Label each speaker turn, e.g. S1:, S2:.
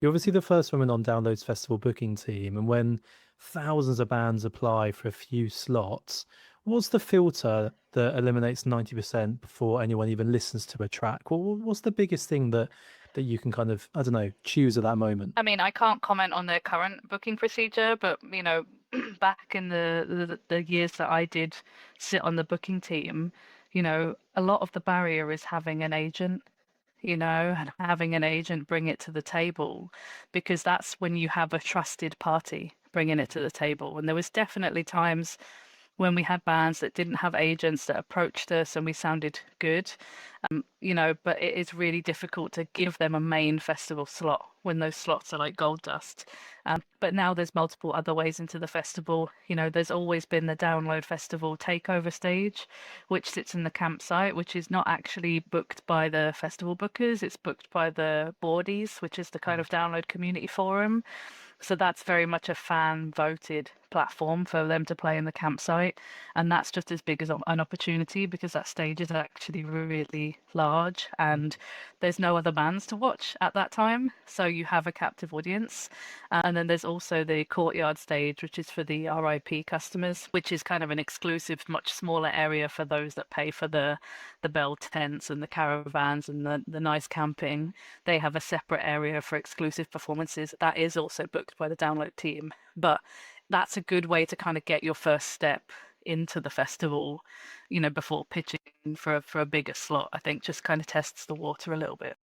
S1: You're obviously the first woman on Download's festival booking team, and when thousands of bands apply for a few slots, what's the filter that eliminates 90% before anyone even listens to a track? What's the biggest thing that you can kind of, I don't know, choose at that moment?
S2: I mean, I can't comment on their current booking procedure, but back in the years that I did sit on the booking team, a lot of the barrier is having an agent, and having an agent bring it to the table, because that's when you have a trusted party bringing it to the table. And there was definitely times when we had bands that didn't have agents that approached us and we sounded good, but it is really difficult to give them a main festival slot when those slots are like gold dust. But now there's multiple other ways into the festival. There's always been the Download Festival Takeover Stage, which sits in the campsite, which is not actually booked by the festival bookers. It's booked by the Boardies, which is the kind of download community forum. So that's very much a fan voted platform for them to play in the campsite. And that's just as big as an opportunity because that stage is actually really large and there's no other bands to watch at that time. So you have a captive audience. And then there's also the Courtyard Stage, which is for the RIP customers, which is kind of an exclusive, much smaller area for those that pay for the bell tents and the caravans and the nice camping. They have a separate area for exclusive performances. That is also booked by the Download team. But that's a good way to kind of get your first step into the festival, before pitching for a bigger slot. I think just kind of tests the water a little bit.